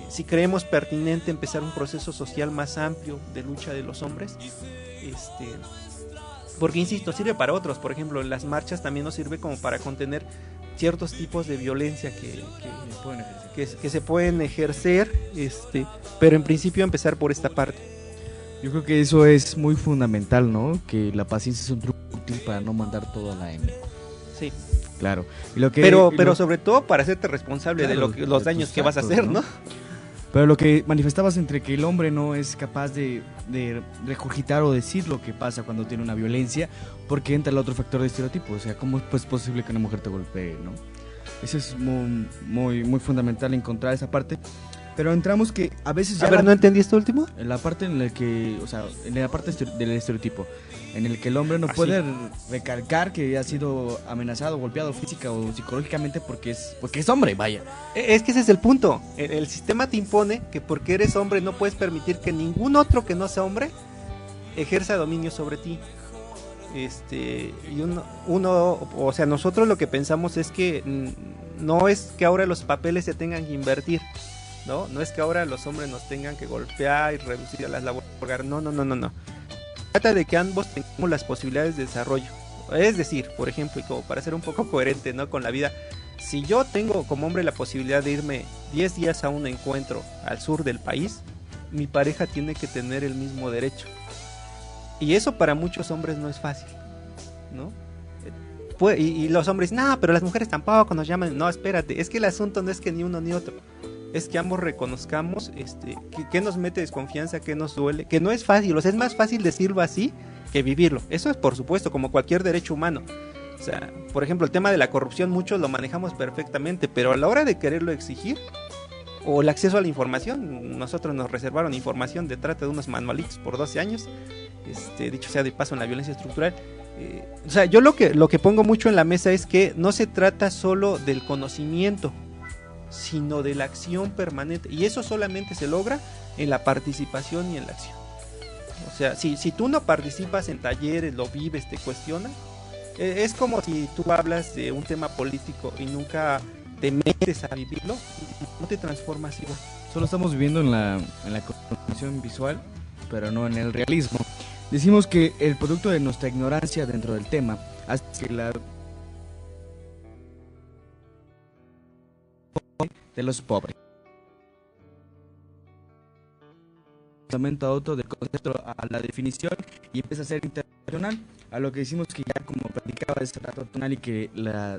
si creemos pertinente empezar un proceso social más amplio de lucha de los hombres. Porque insisto, sirve para otros, por ejemplo, en las marchas también nos sirve como para contener ciertos tipos de violencia que se pueden ejercer, pero en principio empezar por esta parte.
Yo creo que eso es muy fundamental, ¿no? Que la paciencia es un truco útil para no mandar todo a la M.
Sí.
Claro.
Pero sobre todo para hacerte responsable, claro, de los daños que vas a hacer, ¿no?
Pero lo que manifestabas entre que el hombre no es capaz de regurgitar o decir lo que pasa cuando tiene una violencia, porque entra el otro factor de estereotipo. O sea, ¿cómo es posible que una mujer te golpee, no? Eso es muy fundamental, encontrar esa parte. Pero entramos que a veces ya...
A ver, ¿no entendí esto último?
En la parte en la que, o sea, en la parte del estereotipo, en el que el hombre no puede recalcar que ha sido amenazado, golpeado física o psicológicamente porque es hombre, vaya.
Es que ese es el punto. El sistema te impone que porque eres hombre no puedes permitir que ningún otro que no sea hombre ejerza dominio sobre ti. y o sea, nosotros lo que pensamos es que no es que ahora los papeles se tengan que invertir, no es que ahora los hombres nos tengan que golpear y reducir a las labores del hogar, no. Trata de que ambos tengamos las posibilidades de desarrollo. Es decir, por ejemplo, y como para ser un poco coherente, ¿no?, con la vida, si yo tengo como hombre la posibilidad de irme 10 días a un encuentro al sur del país, mi pareja tiene que tener el mismo derecho. Y eso para muchos hombres no es fácil, ¿no? Y los hombres, no, pero las mujeres tampoco nos llaman. No, espérate, es que el asunto no es que ni uno ni otro. Es que ambos reconozcamos que nos mete desconfianza, que nos duele, que no es fácil. O sea, es más fácil decirlo así que vivirlo. Eso es, por supuesto, como cualquier derecho humano. O sea, por ejemplo, el tema de la corrupción, muchos lo manejamos perfectamente, pero a la hora de quererlo exigir, o el acceso a la información, nosotros nos reservaron información de trata de unos manualitos por 12 años, dicho sea de paso, en la violencia estructural. O sea, yo lo que pongo mucho en la mesa es que no se trata solo del conocimiento, sino de la acción permanente, y eso solamente se logra en la participación y en la acción. O sea, si tú no participas en talleres, lo vives, te cuestionas, es como si tú hablas de un tema político y nunca te metes a vivirlo, no te transformas igual.
Solo estamos viviendo en la construcción visual, pero no en el realismo. Decimos que el producto de nuestra ignorancia dentro del tema hace que de los pobres. Auto del concepto a la definición y empieza a ser internacional, a lo que decimos que ya, como platicaba, es ratonal, y que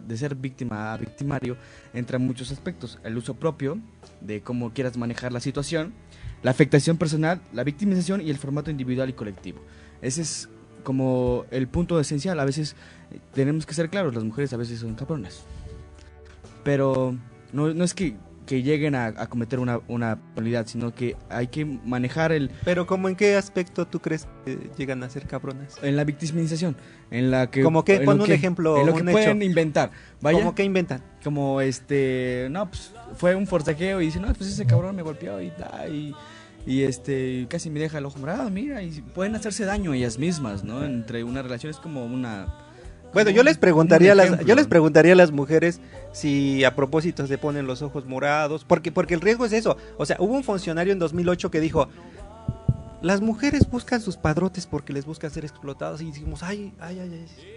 de ser víctima a victimario entra muchos aspectos: el uso propio de cómo quieras manejar la situación, la afectación personal, la victimización y el formato individual y colectivo. Ese es como el punto esencial. A veces tenemos que ser claros, las mujeres a veces son cabronas, pero no es que lleguen a cometer una penalidad, sino que hay que manejar el...
Pero ¿cómo en qué aspecto tú crees que llegan a ser cabronas?
En la victimización, en la que...
¿Cómo que? Pon un ejemplo,
en lo
un
que
hecho.
pueden inventar. Vaya,
¿Cómo que inventan?
Como no, pues fue un forcejeo y dice, no, pues ese cabrón me golpeó y casi me deja el ojo morado, mira, y pueden hacerse daño ellas mismas, ¿no? Entre una relación es como una...
Bueno, yo les preguntaría a las mujeres si a propósito se ponen los ojos morados, porque el riesgo es eso. O sea, hubo un funcionario en 2008 que dijo, las mujeres buscan sus padrotes porque les buscan ser explotados, y dijimos, ay,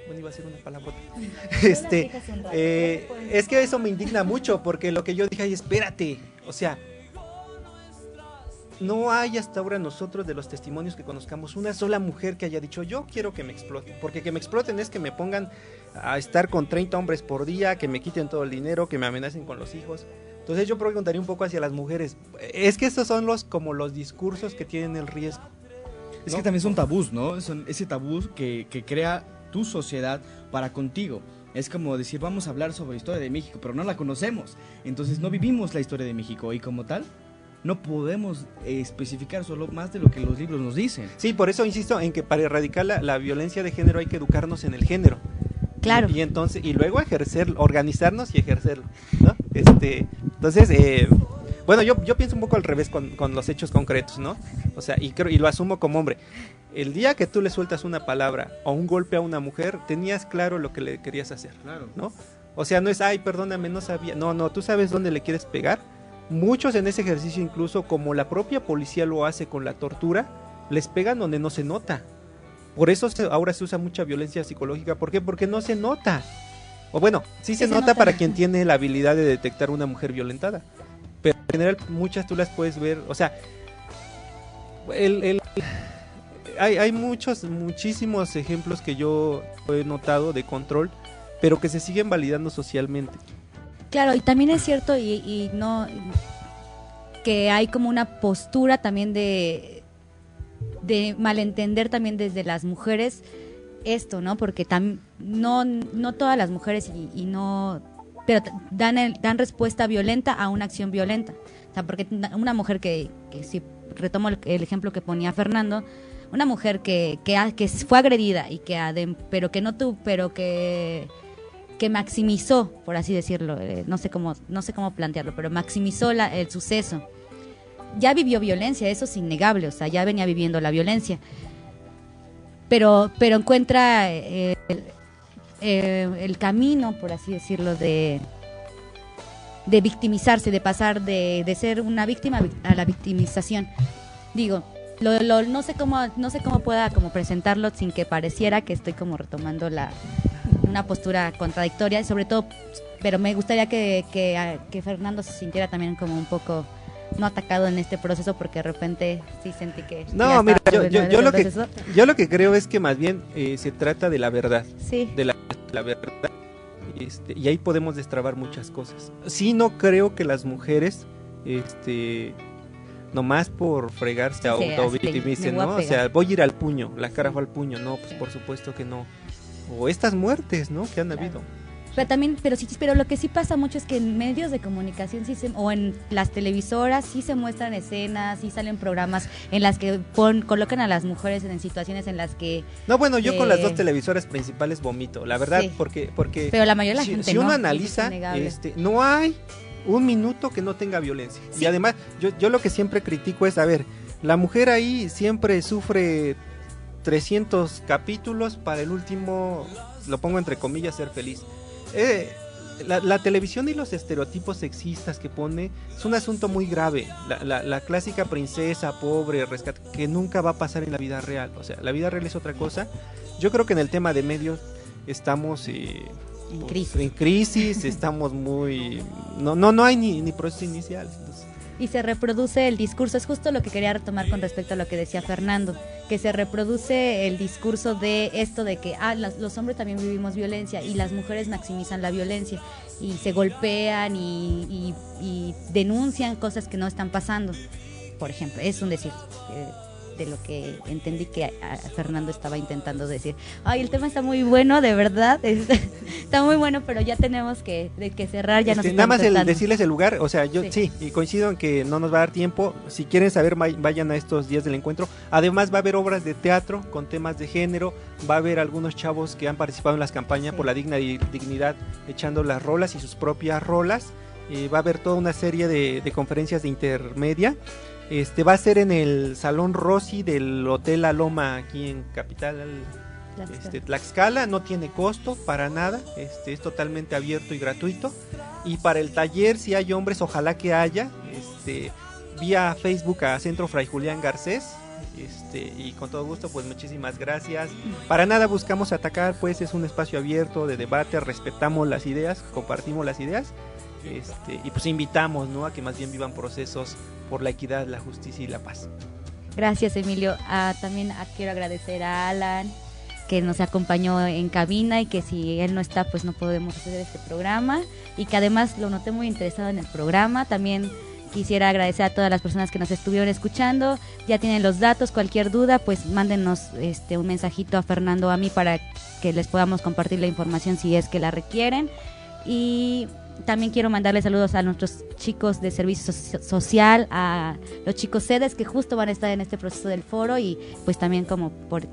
bueno, iba a ser una palabrota. Es que eso me indigna mucho, porque lo que yo dije, ay, espérate, o sea, no hay hasta ahora nosotros, de los testimonios que conozcamos, una sola mujer que haya dicho, yo quiero que me exploten, porque que me exploten es que me pongan a estar con 30 hombres por día, que me quiten todo el dinero, que me amenacen con los hijos. Entonces yo preguntaría un poco hacia las mujeres, es que estos son como los discursos que tienen el riesgo, ¿no?
Es que también son tabús, ¿no? Son ese tabú que crea tu sociedad para contigo. Es como decir, vamos a hablar sobre la historia de México, pero no la conocemos, entonces no vivimos la historia de México, y como tal no podemos especificar solo más de lo que los libros nos dicen.
Sí, por eso insisto en que para erradicar la violencia de género hay que educarnos en el género.
Claro.
Y luego organizarnos y ejercerlo, ¿no? Entonces, bueno, yo pienso un poco al revés con los hechos concretos, ¿no? O sea, y lo asumo como hombre. El día que tú le sueltas una palabra o un golpe a una mujer, tenías claro lo que le querías hacer,
Claro.
¿no? O sea, no es, ay, perdóname, no sabía. No, tú sabes dónde le quieres pegar. Muchos en ese ejercicio, incluso como la propia policía lo hace con la tortura, les pegan donde no se nota. Por eso ahora se usa mucha violencia psicológica. ¿Por qué? Porque no se nota. O bueno, sí se nota para quien tiene la habilidad de detectar una mujer violentada. Pero en general muchas tú las puedes ver. O sea, hay muchísimos ejemplos que yo he notado de control, pero que se siguen validando socialmente.
Claro, y también es cierto y no que hay como una postura también de malentender también desde las mujeres esto, ¿no? Porque no todas las mujeres y no, pero dan respuesta violenta a una acción violenta. O sea, porque una mujer que si retomo el ejemplo que ponía Fernando, una mujer que fue agredida y pero que maximizó, por así decirlo, no sé cómo plantearlo, pero maximizó el suceso. Ya vivió violencia, eso es innegable, o sea, ya venía viviendo la violencia. pero encuentra el camino, por así decirlo, de victimizarse, de pasar de ser una víctima a la victimización. Digo, no sé cómo pueda como presentarlo sin que pareciera que estoy como retomando una postura contradictoria, sobre todo, pero me gustaría que Fernando se sintiera también como un poco no atacado en este proceso, porque de repente sí sentí que...
No, mira, yo lo que creo es que más bien se trata de la verdad,
sí.
de la verdad, y ahí podemos destrabar muchas cosas. Sí, no creo que las mujeres, nomás por fregarse a autovictimicen, ¿no? O sea, voy a ir al puño, la cara fue al puño, no, pues por supuesto que no. O estas muertes, ¿no? Que han habido.
Pero lo que sí pasa mucho es que en medios de comunicación o en las televisoras sí se muestran escenas, sí salen programas en las que colocan a las mujeres en situaciones en las que...
No, bueno, yo con las dos televisoras principales vomito, la verdad,
sí.
porque
pero la mayoría de la gente
si uno analiza, no hay un minuto que no tenga violencia. Sí. Y además, yo lo que siempre critico es, a ver, la mujer ahí siempre sufre 300 capítulos para el último, lo pongo entre comillas, ser feliz. La televisión y los estereotipos sexistas que pone es un asunto muy grave. La clásica princesa pobre, rescate, que nunca va a pasar en la vida real. O sea, la vida real es otra cosa. Yo creo que en el tema de medios estamos en crisis, estamos muy... No hay ni proceso inicial. Entonces,
y se reproduce el discurso, es justo lo que quería retomar con respecto a lo que decía Fernando, que se reproduce el discurso de esto de que los hombres también vivimos violencia y las mujeres maximizan la violencia y se golpean y denuncian cosas que no están pasando. Por ejemplo, es un decir de lo que entendí que Fernando estaba intentando decir. El tema está muy bueno, de verdad, está muy bueno, pero ya tenemos que cerrar, ya nos
nada más decirles el lugar, o sea, yo sí, y coincido en que no nos va a dar tiempo. Si quieren saber, vayan a estos días del encuentro. Además va a haber obras de teatro con temas de género, va a haber algunos chavos que han participado en las campañas por la dignidad, echando las rolas y sus propias rolas. Va a haber toda una serie de conferencias de intermedia. Va a ser en el Salón Rossi del Hotel La Loma, aquí en Capital Tlaxcala. No tiene costo para nada, es totalmente abierto y gratuito. Y para el taller, si hay hombres, ojalá que haya, vía Facebook a Centro Fray Julián Garcés, y con todo gusto, pues muchísimas gracias. Para nada buscamos atacar, pues es un espacio abierto de debate, respetamos las ideas, compartimos las ideas. Y pues invitamos, ¿no?, a que más bien vivan procesos por la equidad, la justicia y la paz.
Gracias, Emilio. También quiero agradecer a Alan, que nos acompañó en cabina, y que si él no está, pues no podemos hacer este programa, y que además lo noté muy interesado en el programa. También quisiera agradecer a todas las personas que nos estuvieron escuchando. Ya tienen los datos, cualquier duda, pues mándenos un mensajito a Fernando o a mí para que les podamos compartir la información si es que la requieren. Y también quiero mandarle saludos a nuestros chicos de servicio social, a los chicos sedes que justo van a estar en este proceso del foro, y pues también como por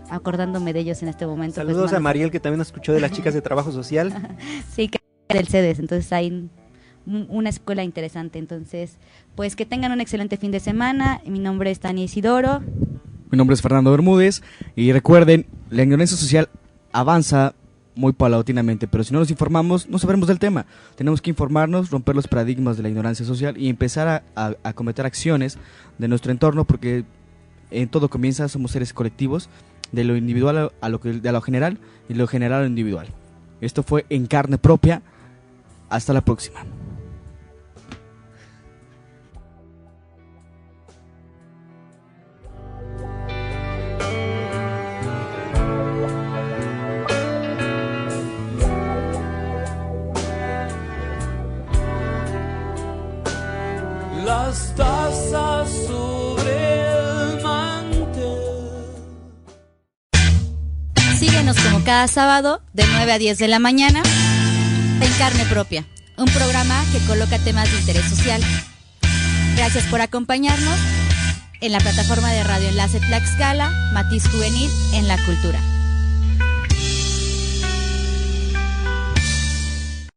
acordándome de ellos en este momento.
Saludos
pues,
a Mariel, que también nos escuchó, de las chicas de trabajo social.
Sí, que es del CEDES, entonces hay una escuela interesante. Entonces, pues que tengan un excelente fin de semana. Mi nombre es Tania Isidoro.
Mi nombre es Fernando Bermúdez, y recuerden, la ignorancia social avanza muy paulatinamente, pero si no nos informamos, no sabremos del tema. Tenemos que informarnos, romper los paradigmas de la ignorancia social y empezar a cometer acciones de nuestro entorno, porque en todo comienza, somos seres colectivos, de lo individual a lo general, y de lo general a lo individual. Esto fue En Carne Propia. Hasta la próxima.
Las tazas sobre el mantel.
Síguenos como cada sábado de 9 a 10 de la mañana en Carne Propia, un programa que coloca temas de interés social. Gracias por acompañarnos en la plataforma de Radio Enlace Tlaxcala, Matiz Juvenil en la Cultura.